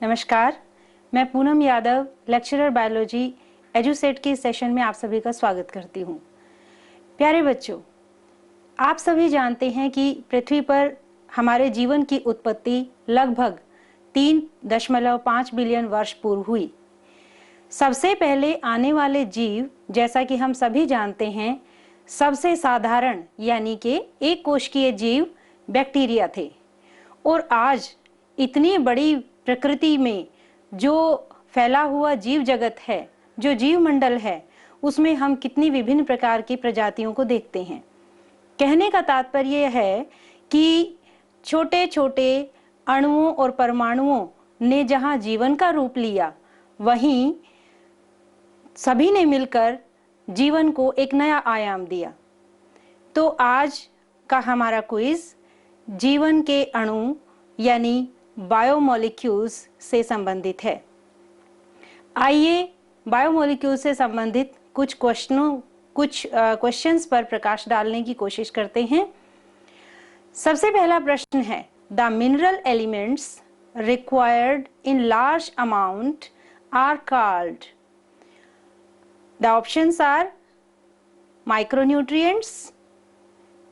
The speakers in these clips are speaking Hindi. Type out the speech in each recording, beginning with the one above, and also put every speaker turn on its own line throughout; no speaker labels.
नमस्कार, मैं Poonam Yadav, lecturer biology Edusat के सेशन में आप सभी का स्वागत करती हूँ। प्यारे बच्चों, आप सभी जानते हैं कि पृथ्वी पर हमारे जीवन की उत्पत्ति लगभग 3.5 बिलियन वर्ष पूर्व हुई। सबसे पहले आने वाले जीव, जैसा कि हम सभी जानते हैं, सबसे साधारण यानी कि एक कोशिकीय जीव बैक्टीरिया थे। और आज इतनी बड़ी प्रकृति में जो फैला हुआ जीव जगत है, जो जीव मंडल है, उसमें हम कितनी विभिन्न प्रकार की प्रजातियों को देखते हैं। कहने का तात्पर्य है कि छोटे छोटे अणुओं और परमाणुओं ने जहां जीवन का रूप लिया, वहीं सभी ने मिलकर जीवन को एक नया आयाम दिया। तो आज का हमारा क्विज जीवन के अणु यानी बायोमोलिक्यूल्स से संबंधित है। आइए बायोमोलिक्यूल्स से संबंधित कुछ क्वेश्चंस पर प्रकाश डालने की कोशिश करते हैं। सबसे पहला प्रश्न है, the mineral elements required in large amount are called. The options are micronutrients,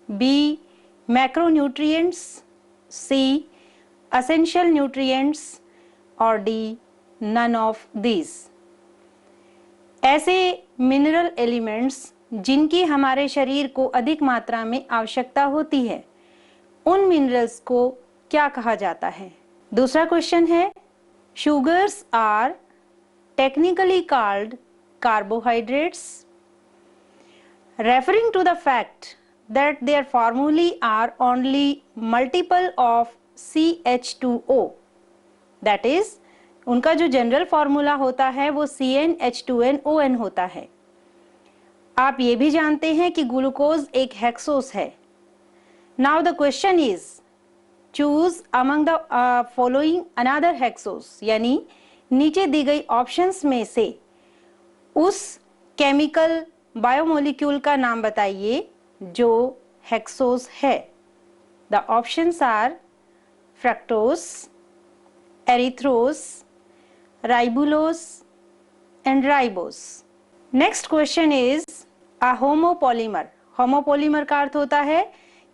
B macronutrients, C essential nutrients और D none of these। ऐसे मिनरल एलिमेंट्स जिनकी हमारे शरीर को अधिक मात्रा में आवश्यकता होती है, उन मिनरल्स को क्या कहा जाता है? दूसरा क्वेश्चन है, sugars are technically called carbohydrates, referring to the fact that their formulae are only multiple of CH2O, that is उनका जो जनरल फॉर्मूला होता है वो CnH2nOn होता है। आप ये भी जानते हैं कि ग्लूकोज एक हेक्सोस है। Now the question is, choose among the following another hexose, यानी नीचे दी गई ऑप्शंस में से उस केमिकल बायोमोलिक्यूल का नाम बताइए जो हेक्सोस है। The options are fructose, erythrose, ribulose and ribose. Next question is a homopolymer. Homopolymer का अर्थ होता है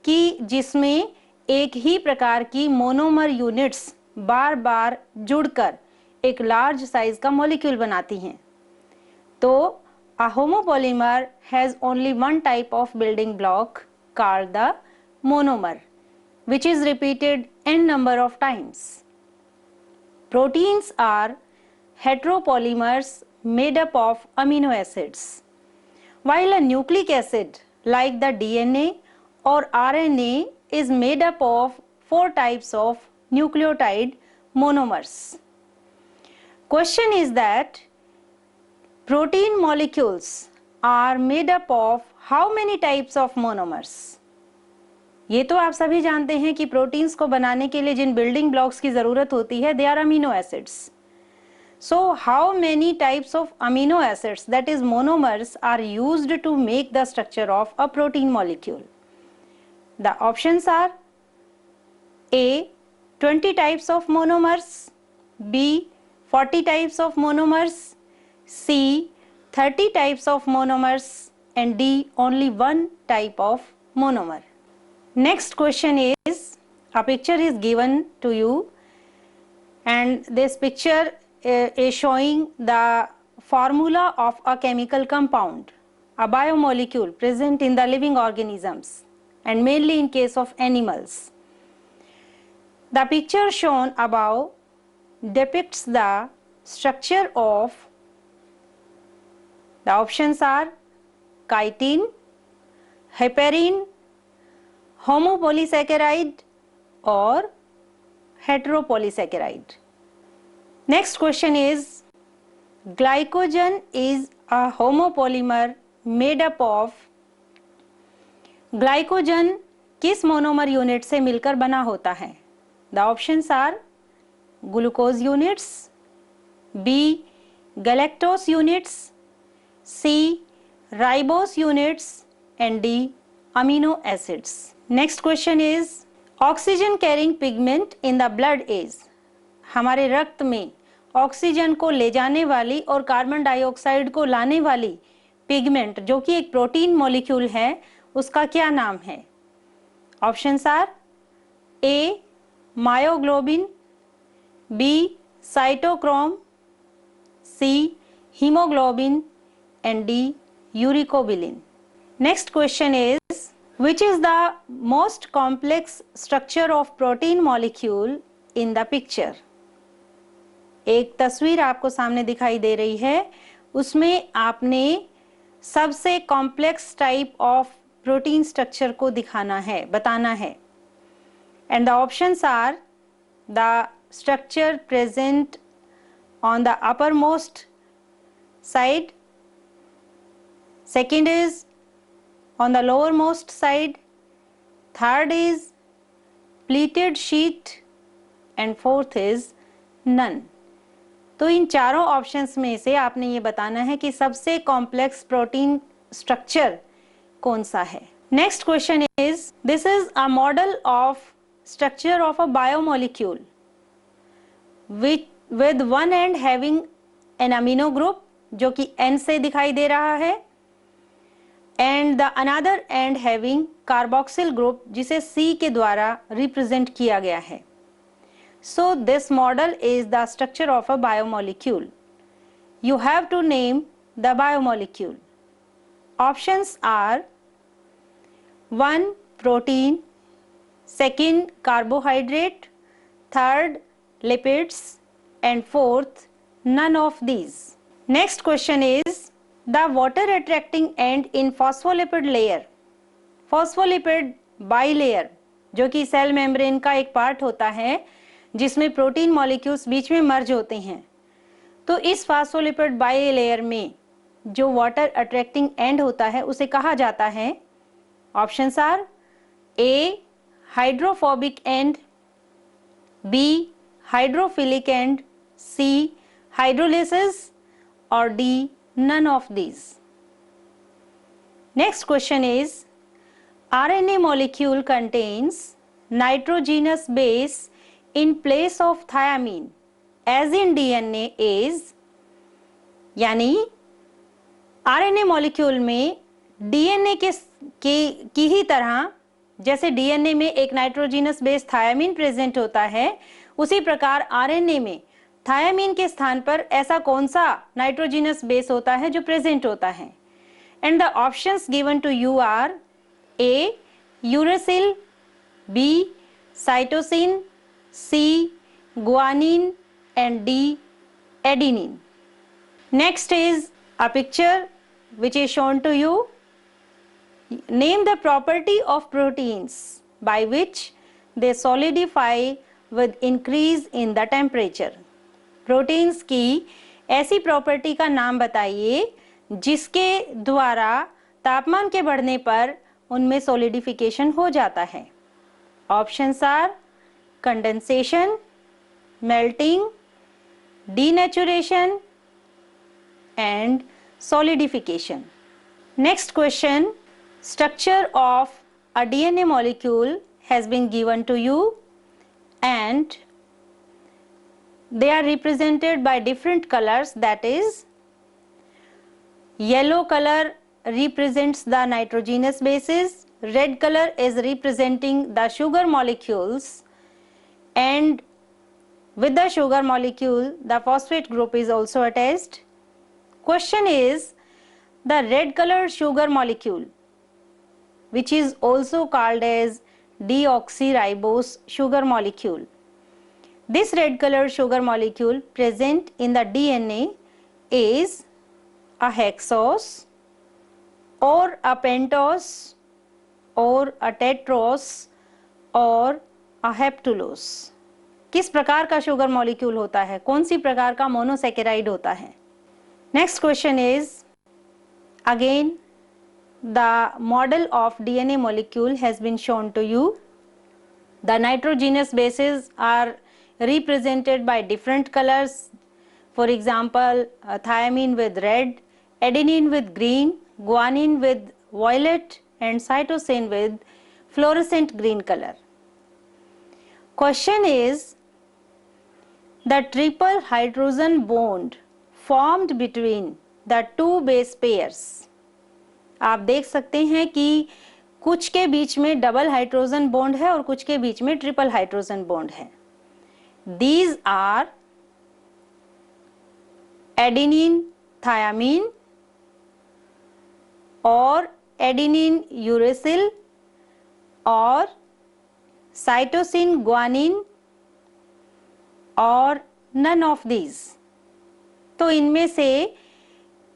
कि जिसमें एक ही प्रकार की मोनोमर यूनिट्स बार बार जुड़कर एक लार्ज साइज का मॉलिक्यूल बनाती हैं। तो a homopolymer has only one type of building block called the monomer, which is repeated n number of times. Proteins are heteropolymers made up of amino acids, while a nucleic acid like the DNA or RNA is made up of 4 types of nucleotide monomers. Question is that protein molecules are made up of how many types of monomers? ये तो आप सभी जानते हैं कि प्रोटीन्स को बनाने के लिए जिन बिल्डिंग ब्लॉक्स की जरूरत होती है, they are amino acids. So how many types of amino acids, that is monomers, are used to make the structure of a protein molecule? The options are A 20 types of monomers, B 40 types of monomers, C 30 types of monomers and D only one type of monomer. Next question is, a picture is given to you and this picture is showing the formula of a chemical compound, a biomolecule present in the living organisms and mainly in case of animals. The picture shown above depicts the structure of, the options are chitin, heparin, homopolysaccharide or heteropolysaccharide. Next question is, Glycogen is a homopolymer made up of, glycogen किस मोनोमर यूनिट से मिलकर बना होता है? The options are glucose units, B galactose units, C ribose units and D amino acids. Next question is oxygen carrying pigment in the blood is, हमारे रक्त में ऑक्सीजन को ले जाने वाली और कार्बन डाइऑक्साइड को लाने वाली पिगमेंट जो कि एक प्रोटीन मॉलिक्यूल है, उसका क्या नाम है? Options are A myoglobin, B cytochrome, C haemoglobin and D urobilin. Next question is which is the most complex structure of protein molecule in the picture. एक तस्वीर आपको सामने दिखाई दे रही है, उसमें आपने सबसे complex type of protein structure को दिखाना है, बताना है. And the options are the structure present on the uppermost side, second is on the lowermost side, third is pleated sheet and fourth is none. तो इन चारों ऑप्शंस में से आपने ये बताना है कि सबसे कॉम्प्लेक्स प्रोटीन स्ट्रक्चर कौन सा है. Next question is this is a model of structure of a biomolecule with one end having an amino group जो कि N से दिखाई दे रहा है, and the another end having carboxyl group जिसे C के द्वारा रिप्रेजेंट किया गया है. So this model is the structure of a biomolecule. You have to name the biomolecule. Options are 1 protein, second carbohydrate, third lipids and fourth none of these. Next question is the water attracting end in phospholipid layer. Phospholipid bilayer जो कि सेल मेम्ब्रेन का एक पार्ट होता है जिसमें प्रोटीन मॉलिक्यूल्स बीच में मर्ज होते हैं. तो इस फॉस्फोलिपिड बाइलेयर में जो वाटर अट्रैक्टिंग एंड होता है उसे कहा जाता है. Options are A hydrophobic end, B hydrophilic end, C hydrolysis or D none of these. Next question is RNA molecule contains nitrogenous base in place of thiamine as in DNA is, यानी RNA molecule में DNA की ही तरह जैसे DNA में एक नाइट्रोजीनस बेस थायामीन प्रेजेंट होता है, उसी प्रकार RNA में थायामीन के स्थान पर ऐसा कौन सा नाइट्रोजीनस बेस होता है जो प्रेजेंट होता है? And the options given to you are A uracil, B cytosine, C guanine and D adenine. Next is a picture which is shown to you. Name the property of proteins by which they solidify with increase in the temperature. Proteins की ऐसी प्रॉपर्टी का नाम बताइए जिसके द्वारा तापमान के बढ़ने पर उनमें सॉलिडिफिकेशन हो जाता है. Options are condensation, melting, denaturation and solidification. Next question, structure of a DNA molecule has been given to you and they are represented by different colors, that is yellow color represents the nitrogenous bases, red color is representing the sugar molecules, and with the sugar molecule the phosphate group is also attached. Question is the red colored sugar molecule which is also called as deoxyribose sugar molecule. This red colored sugar molecule present in the DNA is a hexose or a pentose or a tetrose or a heptulose. किस प्रकार का शुगर मॉलिक्यूल होता है, कौन सी प्रकार का मोनोसेकेराइड होता है? Next question is, again the model of DNA molecule has been shown to you. The nitrogenous bases are represented by different colors. For example, thiamine with red, adenine with green, guanine with violet, and cytosine with fluorescent green color. Question is, the triple hydrogen bond formed between the two base pairs. आप देख सकते हैं कि कुछ के बीच में डबल हाइड्रोजन बॉन्ड है और कुछ के बीच में ट्रिपल हाइड्रोजन बॉन्ड है. These are adenine thiamine और adenine uracil और cytosine guanine और none of these. तो इनमें से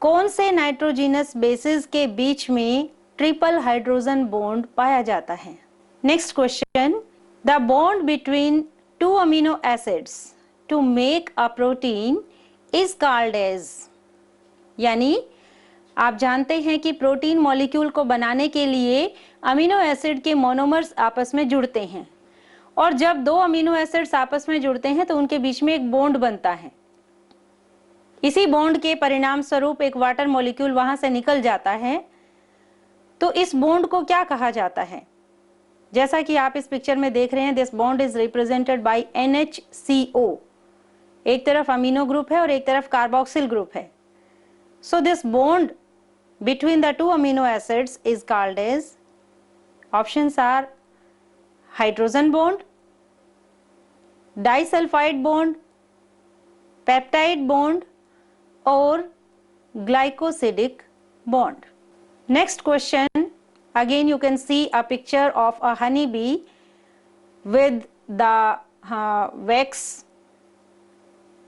कौन से नाइट्रोजिनस बेसिस के बीच में ट्रिपल हाइड्रोजन बॉन्ड पाया जाता है? Next question, the bond between two amino acids to make a protein is called as. यानी आप जानते हैं कि प्रोटीन मॉलिक्यूल को बनाने के लिए अमीनो एसिड के मोनोमर्स आपस में जुड़ते हैं, और जब दो अमीनो एसिड्स आपस में जुड़ते हैं तो उनके बीच में एक बॉन्ड बनता है. इसी बॉन्ड के परिणाम स्वरूप एक वाटर मॉलिक्यूल वहां से निकल जाता है. तो इस बॉन्ड को क्या कहा जाता है? जैसा कि आप इस पिक्चर में देख रहे हैं, this bond is represented by NHCO. एक तरफ अमीनो ग्रुप है और एक तरफ कार्बोक्सिल ग्रुप है. So this bond between the two amino acids is called as, options are hydrogen bond, disulphide bond, peptide bond और glycosidic bond. Next question, again you can see a picture of a honeybee with the wax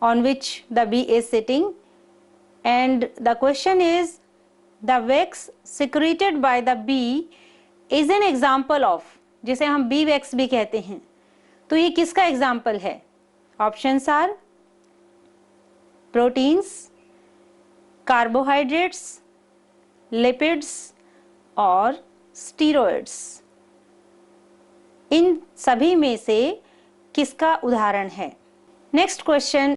on which the bee is sitting, and the question is, the wax secreted by the bee is an example of, जिसे हम bee wax भी कहते हैं. तो ये किसका एग्जाम्पल है? Options are proteins, carbohydrates, lipids और स्टीरॉइड्स. इन सभी में से किसका उदाहरण है? Next question,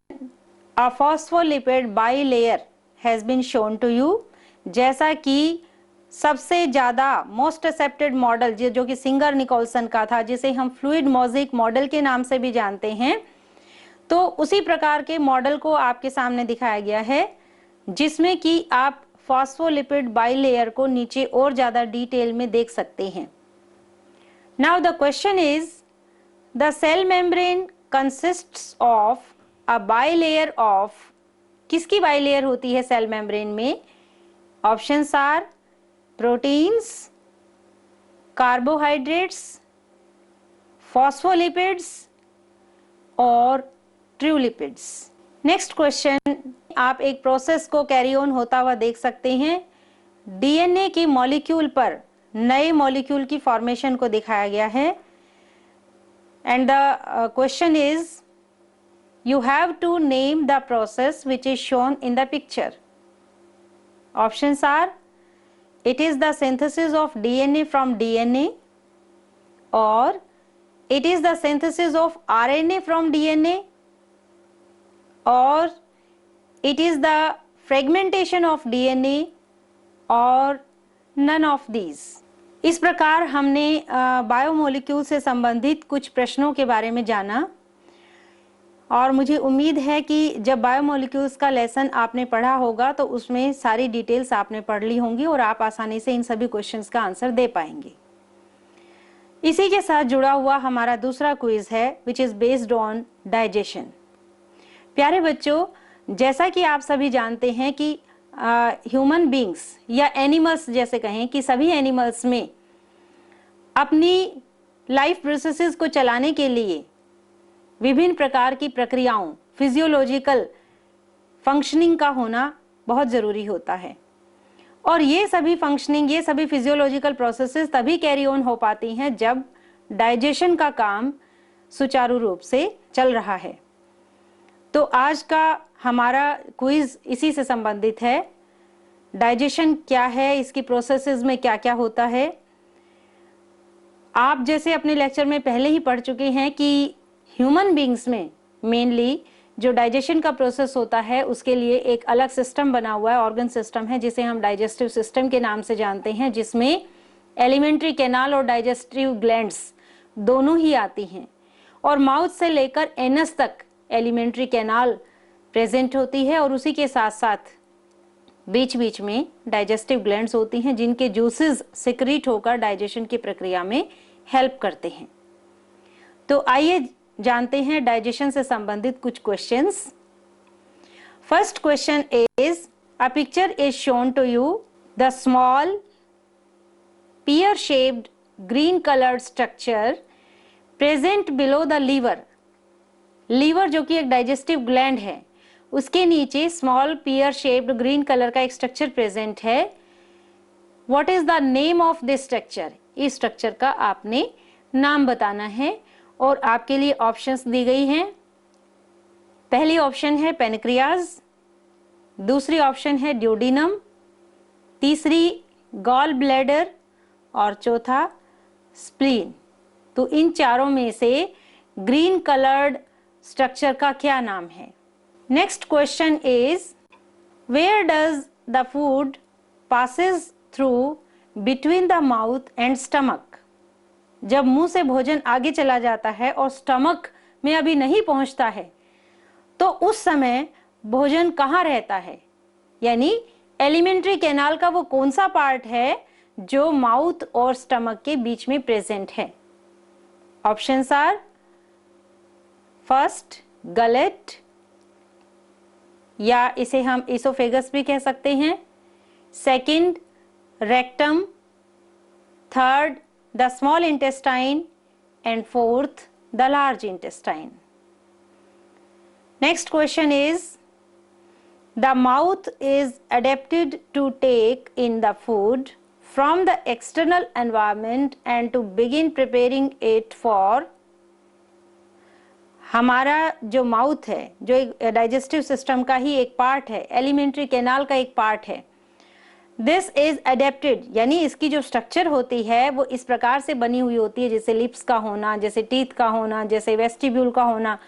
a phospholipid bilayer has been shown to you. जैसा कि सबसे ज्यादा मोस्ट एक्सेप्टेड मॉडल जो कि सिंगर निकोलसन का था, जिसे हम फ्लूइड मोज़ेक मॉडल के नाम से भी जानते हैं, तो उसी प्रकार के मॉडल को आपके सामने दिखाया गया है, जिसमें कि आप फॉस्फोलिपिड बाइलेयर को नीचे और ज्यादा डिटेल में देख सकते हैं. Now the question is, the cell membrane consists of a bilayer of. किसकी बाइलेयर होती है सेल मेम्ब्रेन में? Options are proteins, carbohydrates, phospholipids और ट्रू लिपिड्स. नेक्स्ट क्वेश्चन, आप एक प्रोसेस को कैरी ऑन होता हुआ देख सकते हैं. डीएनए की मॉलिक्यूल पर नए मॉलिक्यूल की फॉर्मेशन को दिखाया गया है, and the question is, you have to name the process which is shown in the picture. Options are, it is the synthesis of DNA from DNA, और it is the synthesis of RNA from DNA, और it is the fragmentation of DNA और none of these. इस प्रकार हमने बायोमोलिक्यूल से संबंधित कुछ प्रश्नों के बारे में जाना, और मुझे उम्मीद है कि जब बायोमोलिक्यूल्स का लेसन आपने पढ़ा होगा तो उसमें सारी डिटेल्स आपने पढ़ ली होंगी और आप आसानी से इन सभी क्वेश्चंस का आंसर दे पाएंगे. इसी के साथ जुड़ा हुआ हमारा दूसरा क्विज है, which is based on digestion. प्यारे बच्चों, जैसा कि आप सभी जानते हैं कि ह्यूमन बींग्स या एनिमल्स जैसे कहें कि सभी एनिमल्स में अपनी लाइफ प्रोसेसेस को चलाने के लिए विभिन्न प्रकार की प्रक्रियाओं, फिजियोलॉजिकल फंक्शनिंग का होना बहुत ज़रूरी होता है. और ये सभी फंक्शनिंग, ये सभी फिजियोलॉजिकल प्रोसेसेस तभी कैरी ऑन हो पाती हैं जब डाइजेशन का काम सुचारू रूप से चल रहा है. तो आज का हमारा क्विज इसी से संबंधित है। डाइजेशन क्या है, इसकी प्रोसेसेस में क्या क्या होता है। आप जैसे अपने लेक्चर में पहले ही पढ़ चुके हैं कि ह्यूमन बींग्स में मेनली जो डाइजेशन का प्रोसेस होता है उसके लिए एक अलग सिस्टम बना हुआ है, ऑर्गन सिस्टम है, जिसे हम डाइजेस्टिव सिस्टम के नाम से जानते हैं, जिसमें एलिमेंट्री कैनाल और डाइजेस्टिव ग्लैंड्स दोनों ही आती हैं। और माउथ से लेकर एनस तक एलिमेंट्री कैनाल प्रेजेंट होती है और उसी के साथ साथ बीच बीच में डाइजेस्टिव ग्लैंड्स होती हैं, जिनके जूसेस सिक्रीट होकर डाइजेशन की प्रक्रिया में हेल्प करते हैं। तो आइए जानते हैं डाइजेशन से संबंधित कुछ questions. First question is, a picture is shown to you, the small pear shaped green colored structure present below the liver। Liver जो कि एक डाइजेस्टिव ग्लैंड है, उसके नीचे small pear shaped green colour का एक स्ट्रक्चर प्रेजेंट है। What is the name of this structure? इस स्ट्रक्चर का आपने नाम बताना है और आपके लिए ऑप्शंस दी गई हैं। पहली ऑप्शन है पेनक्रियाज, दूसरी ऑप्शन है ड्यूडिनम, तीसरी गॉल ब्लैडर और चौथा स्प्लीन। तो इन चारों में से ग्रीन कलर्ड स्ट्रक्चर का क्या नाम है? Next question is, where does the food passes through between the mouth and stomach? जब मुंह से भोजन आगे चला जाता है और स्टमक में अभी नहीं पहुंचता है, तो उस समय भोजन कहाँ रहता है? यानी एलिमेंट्री कैनाल का वो कौन सा पार्ट है जो माउथ और स्टमक के बीच में प्रेजेंट है? ऑप्शंस आर, फर्स्ट गलेट, या इसे हम इसोफेगस भी कह सकते हैं, second rectum, third the small intestine and fourth the large intestine. Next question is, the mouth is adapted to take in the food from the external environment and to begin preparing it for। हमारा जो माउथ है, जो एक डाइजेस्टिव सिस्टम का ही एक पार्ट है, एलिमेंट्री कैनाल का एक पार्ट है, दिस इज अडेप्टेड, यानी इसकी जो स्ट्रक्चर होती है वो इस प्रकार से बनी हुई होती है, जैसे लिप्स का होना, जैसे टीथ का होना, जैसे वेस्टिब्यूल का होना।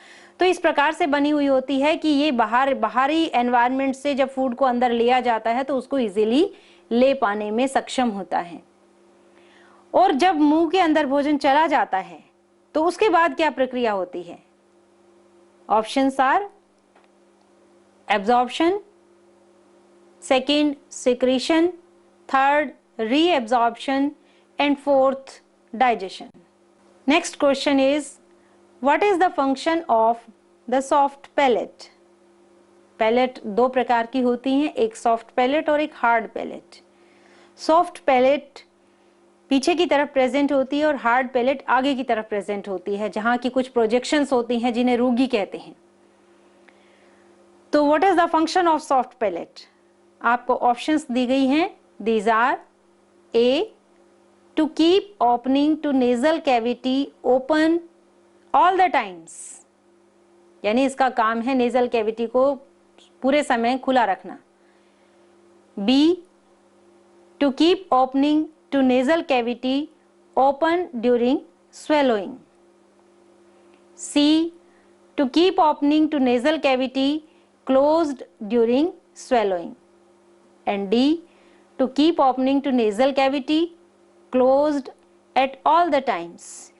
तो इस प्रकार से बनी हुई होती है कि ये बाहरी एनवायरनमेंट से जब फूड को अंदर लिया जाता है तो उसको इजीली ले पाने में सक्षम होता है। और जब मुंह के अंदर भोजन चला जाता है तो उसके बाद क्या प्रक्रिया होती है? Options are, absorption, second secretion, third reabsorption and fourth digestion. Next question is, What is the function of the soft palate? Palate दो प्रकार की होती हैं, एक सॉफ्ट पैलेट और एक हार्ड पैलेट। सॉफ्ट पैलेट पीछे की तरफ प्रेजेंट होती है और हार्ड पैलेट आगे की तरफ प्रेजेंट होती है, जहां की कुछ प्रोजेक्शंस होती हैं जिन्हें रूगी कहते हैं। तो what is the function of soft palate? आपको ऑप्शंस दी गई हैं। These are, A, to keep opening to nasal cavity open all the times, यानी इसका काम है नेजल कैविटी को पूरे समय खुला रखना। B, to keep opening to nasal cavity open during swallowing। C, to keep opening to nasal cavity closed during swallowing। And D, to keep opening to nasal cavity closed at all the times.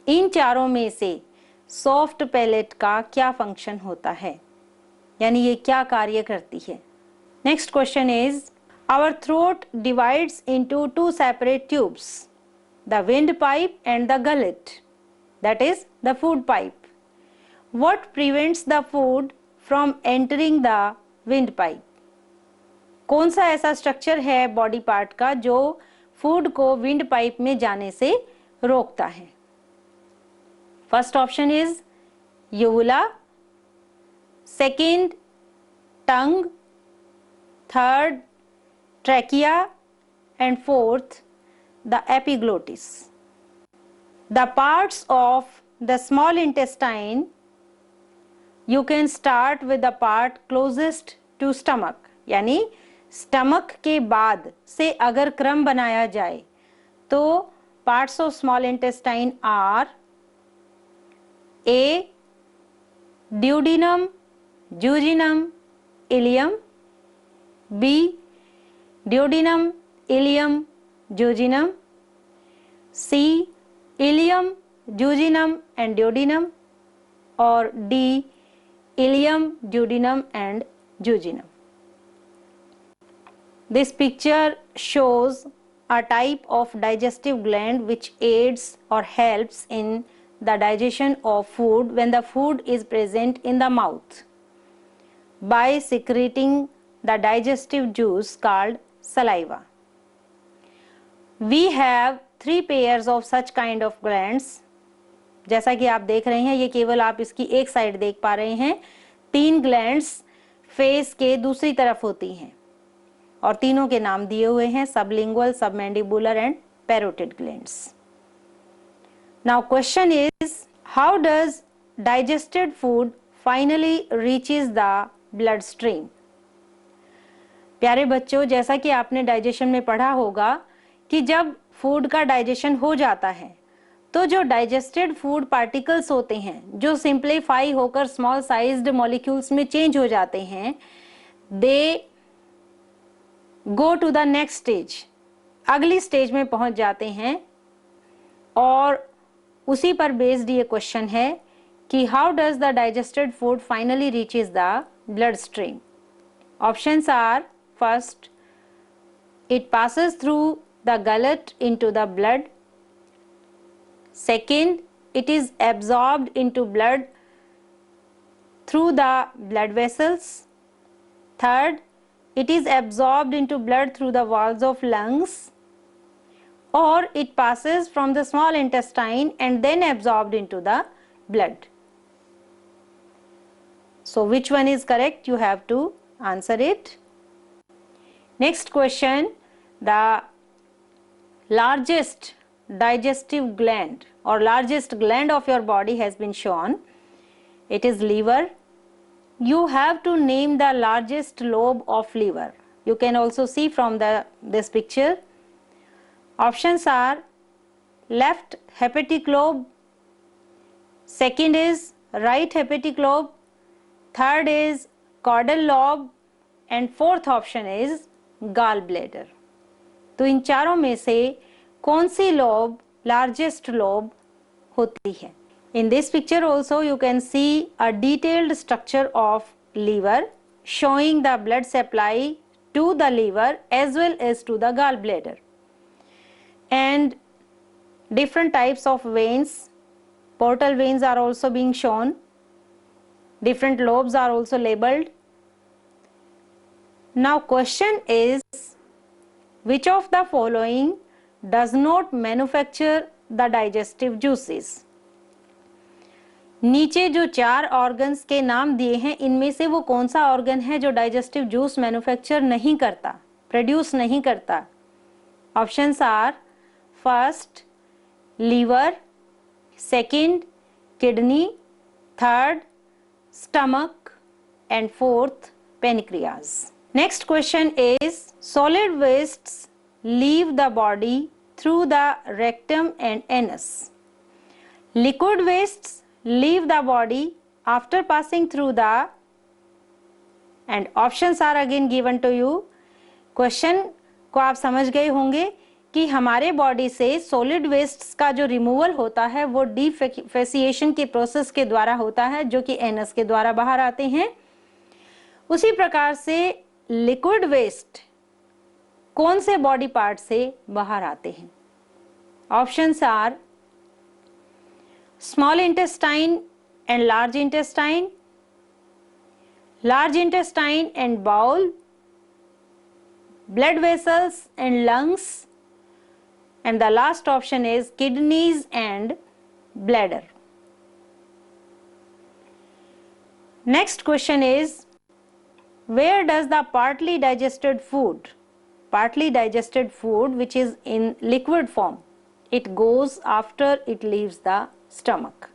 इन चारों में से सॉफ्ट पैलेट का क्या फंक्शन होता है, यानी ये क्या कार्य करती है? Next question is, our throat divides into two separate tubes, the windpipe and the gullet, that is the food pipe. What prevents the food from entering the windpipe? कौन सा ऐसा स्ट्रक्चर है बॉडी पार्ट का जो फूड को विंड पाइप में जाने से रोकता है? First option is uvula, second tongue, third trachea and fourth the epiglottis. The parts of the small intestine you can start with the part closest to stomach. यानी स्टमक के बाद से अगर क्रम बनाया जाए तो parts of small intestine are A. duodenum, jejunum, ileum. B. duodenum, ileum, jejunum. C. ileum, jejunum and duodenum. Or D. ileum, duodenum and jejunum. This picture shows a type of digestive gland which aids or helps in the digestion of food when the food is present in the mouth by secreting the digestive juice called saliva. We have 3 pairs of such kind of glands. जैसा कि आप देख रहे हैं, ये केवल आप इसकी एक साइड देख पा रहे हैं. 3 ग्लैंड्स फेस के दूसरी तरफ होती हैं और तीनों के नाम दिए हुए हैं, sublingual, submandibular and parotid glands. Now question is, how does digested food finally reaches the blood stream. प्यारे बच्चों, जैसा कि आपने डाइजेशन में पढ़ा होगा कि जब फूड का डाइजेशन हो जाता है तो जो डाइजेस्टेड फूड पार्टिकल्स होते हैं जो सिंप्लीफाई होकर स्मॉल साइज्ड मॉलिक्यूल्स में चेंज हो जाते हैं, they go to the next stage, अगली स्टेज में पहुंच जाते हैं. और उसी पर बेस्ड ये क्वेश्चन है कि how does the digested food finally reaches the bloodstream. Options are, first, it passes through the gullet into the blood. Second, it is absorbed into blood through the blood vessels. Third, it is absorbed into blood through the walls of lungs. Or it passes from the small intestine and then absorbed into the blood. So which one is correct? You have to answer it. Next question, the largest digestive gland or largest gland of your body has been shown. It is liver. You have to name the largest lobe of liver. You can also see from this picture. Options are left hepatic lobe, second is right hepatic lobe, third is caudal lobe and fourth option is gallbladder. तो इन चारों में से कौन सी लोब लार्जेस्ट लोब होती है. In this picture also you can see a detailed structure of liver showing the blood supply to the liver as well as to the gallbladder. And different types of veins, portal veins are also being shown. Different lobes are also labeled. Now question is, which of the following does not manufacture the digestive juices? नीचे जो 4 ऑर्गन्स के नाम दिए हैं, इनमें से वो कौन सा ऑर्गन है जो डाइजेस्टिव जूस मैन्युफैक्चर नहीं करता, प्रोड्यूस नहीं करता. Options are, first liver, second kidney, third stomach and fourth pancreas. Next question is, solid wastes leave the body through the rectum and anus. Liquid wastes leave the body after passing through the, and options are again given to you. Question को आप समझ गए होंगे कि हमारे बॉडी से सॉलिड वेस्ट्स का जो रिमूवल होता है वो डिफेसिएशन के प्रोसेस के द्वारा होता है जो कि एनस के द्वारा बाहर आते हैं. उसी प्रकार से लिक्विड वेस्ट कौन से बॉडी पार्ट से बाहर आते हैं. Options are small intestine and large intestine and bowel, blood vessels and lungs, and the last option is kidneys and bladder. Next question is, where does the partly digested food which is in liquid form, it goes after it leaves the stomach.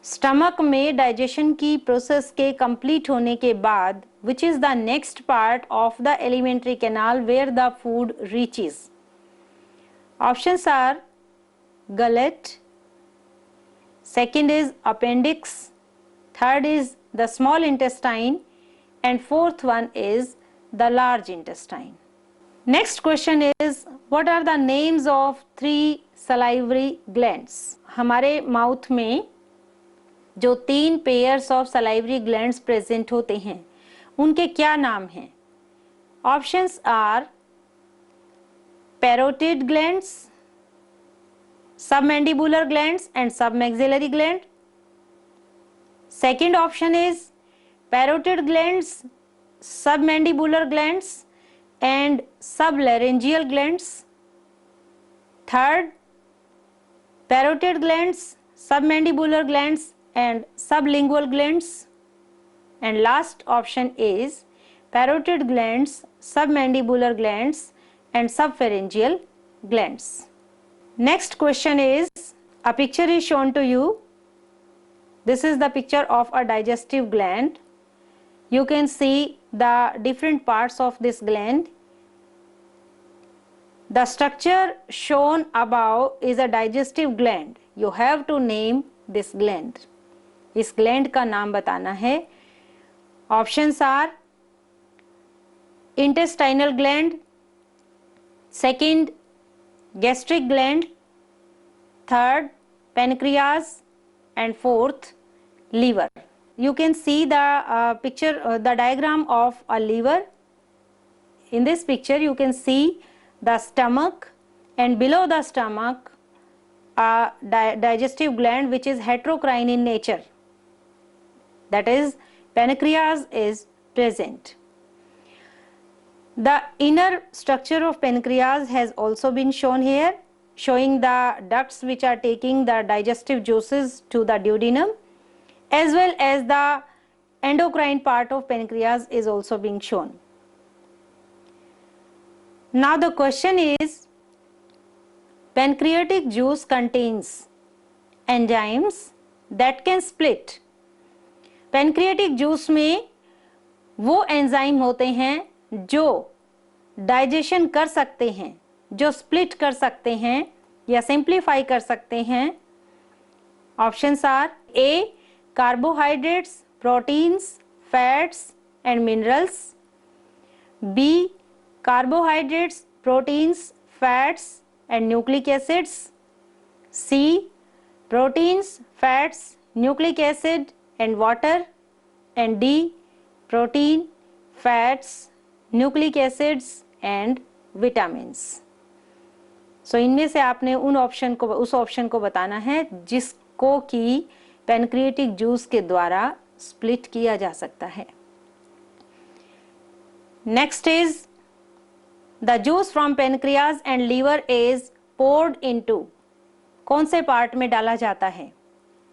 Stomach में डाइजेशन की प्रोसेस के कंप्लीट होने के बाद which is the next part of the alimentary canal where the food reaches? Options are gullet, second is appendix, third is the small intestine, and fourth one is the large intestine. Next question is, what are the names of three salivary glands? हमारे माउथ में जो 3 pairs of salivary glands present होते हैं उनके क्या नाम हैं? Options are parotid glands, submandibular glands and submaxillary gland. Second option is parotid glands, submandibular glands and sublaryngeal glands. Third, parotid glands, submandibular glands and sublingual glands. And last option is parotid glands, submandibular glands and subpharyngeal glands. Next question is, a picture is shown to you. This is the picture of a digestive gland. You can see the different parts of this gland. The structure shown above is a digestive gland. You have to name this gland. इस gland का नाम बताना है. Options are intestinal gland, second gastric gland, third pancreas and fourth liver. You can see the picture, the diagram of a liver. In this picture you can see the stomach and below the stomach a digestive gland which is heterocrine in nature, that is pancreas is present. The inner structure of pancreas has also been shown here, showing the ducts which are taking the digestive juices to the duodenum, as well as the endocrine part of pancreas is also being shown. Now the question is, pancreatic juice contains enzymes that can split. Pancreatic juice में वो एंजाइम होते हैं जो डाइजेशन कर सकते हैं, जो स्प्लिट कर सकते हैं या सिंप्लीफाई कर सकते हैं. Options are A carbohydrates, proteins, fats and minerals, B carbohydrates, proteins, fats and nucleic acids, C proteins, fats, nucleic acid and water, and D protein, fats, nucleic acids and vitamins. So इनमें से आपने उस ऑप्शन को बताना है जिसको कि पैनक्रिएटिक जूस के द्वारा स्प्लिट किया जा सकता है. Next is the juice from pancreas and liver is poured into. कौन से पार्ट में डाला जाता है?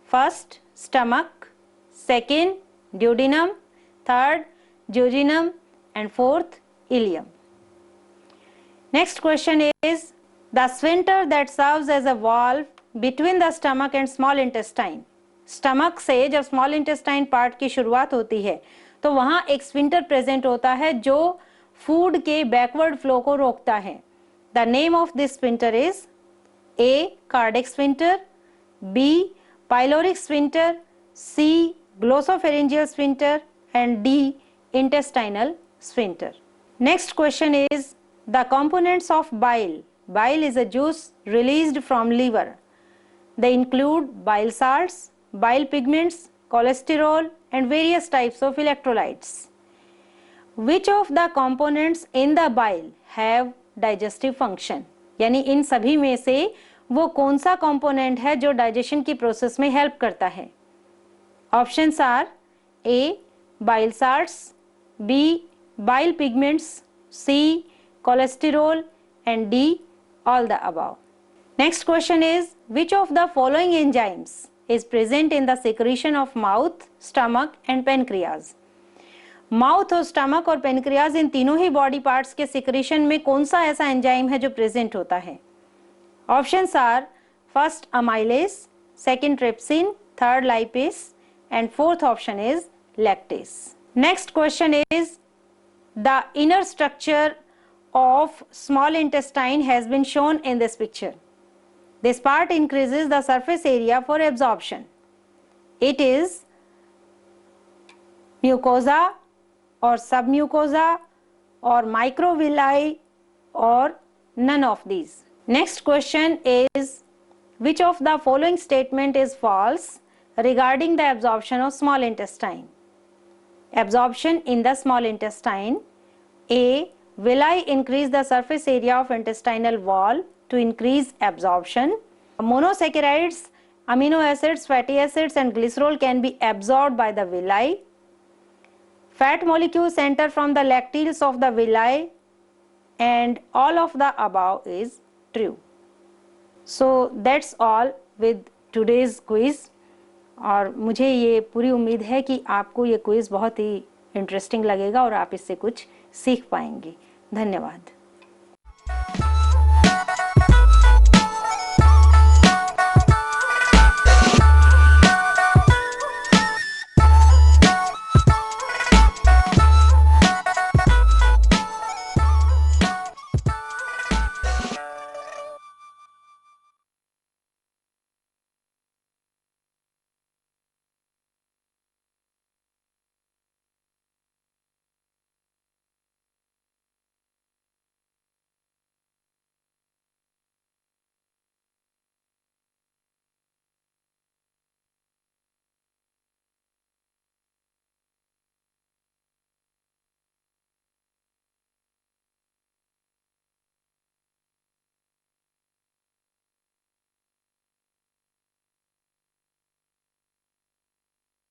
First stomach, second duodenum, third jejunum and fourth ileum. Next question is, the sphincter that serves as a valve between the stomach and small intestine. Stomach से जब स्मॉल इंटेस्टाइन पार्ट की शुरुआत होती है तो वहां एक स्फिंक्टर प्रेजेंट होता है जो फूड के बैकवर्ड फ्लो को रोकता है. The name of this sphincter is A cardiac sphincter, B pyloric sphincter, C glossopharyngeal sphincter and D intestinal sphincter. Next question is, the components of bile. Bile is a juice released from liver. They include bile salts, bile pigments, cholesterol and various types of electrolytes. Which of the components in the bile have digestive function? यानी इन सभी में से वो कौन सा component है जो digestion की process में help करता है? Options are A bile salts, B bile pigments, C cholesterol and D all the above. Next question is, which of the following enzymes is present in the secretion of mouth, stomach and pancreas? Mouth और स्टमक और पेनक्रियाज इन तीनों ही बॉडी पार्ट्स के सिक्रीशन में कौन सा ऐसा एंजाइम है जो प्रेजेंट होता है? Options are first amylase, second trypsin, third lipase, and fourth option is lactase. Next question is, the inner structure of small intestine has been shown in this picture. This part increases the surface area for absorption. It is mucosa or submucosa or microvilli or none of these. Next question is, which of the following statement is false regarding the absorption of small intestine? Absorption in the small intestine. A. Villi increase the surface area of intestinal wall to increase absorption. Monosaccharides, amino acids, fatty acids and glycerol can be absorbed by the villi. Fat molecules enter from the lacteals of the villi, and all of the above is true. So that's all with today's quiz. और मुझे ये पूरी उम्मीद है कि आपको ये क्विज बहुत ही इंटरेस्टिंग लगेगा और आप इससे कुछ सीख पाएंगे। धन्यवाद।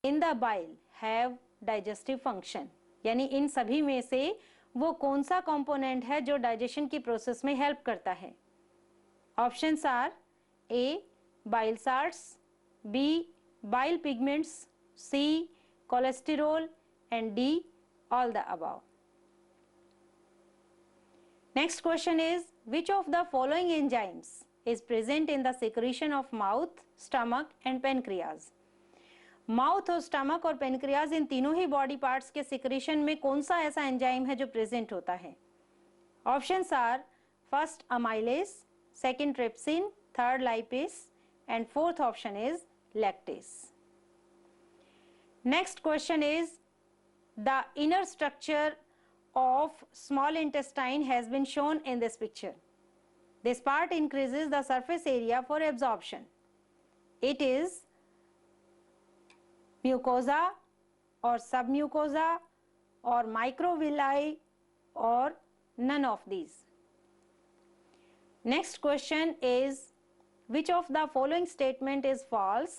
In the bile have digestive function, यानी इन सभी में से वो कौन सा कंपोनेंट है जो डाइजेशन की प्रोसेस में हेल्प करता है? Options are A bile salts, B bile pigments, C cholesterol and D all the above. Next question is, which of the following enzymes is present in the secretion of mouth, stomach and pancreas? Mouth और स्टमक और पेनक्रियाज इन तीनों ही बॉडी पार्ट्स के सिक्रेशन में कौन सा ऐसा एंजाइम है जो प्रेजेंट होता है? Options are first amylase, second trypsin, third lipase and fourth option is lactase. Next question is, the inner structure of small intestine has been shown in this picture. This part increases the surface area for absorption. It is mucosa or submucosa or microvilli or none of these. Next question is, which of the following statement is false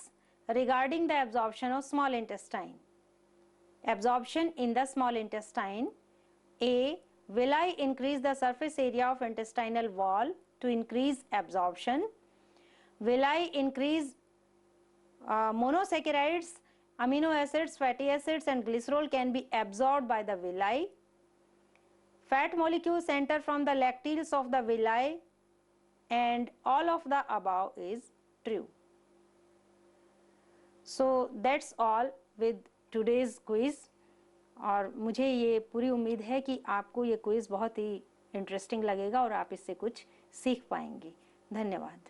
regarding the absorption of small intestine? Absorption in the small intestine. A. Villi increase the surface area of intestinal wall to increase absorption. Villi increase monosaccharides, amino acids, fatty acids and glycerol can be absorbed by the villi. Fat molecules enter from the lacteals of the villi, and all of the above is true. So that's all with today's quiz. और मुझे ये पूरी उम्मीद है कि आपको ये क्विज बहुत ही इंटरेस्टिंग लगेगा और आप इससे कुछ सीख पाएंगे। धन्यवाद।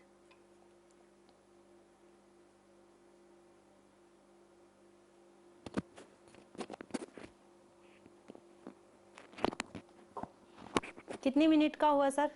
कितनी मिनट का हुआ सर?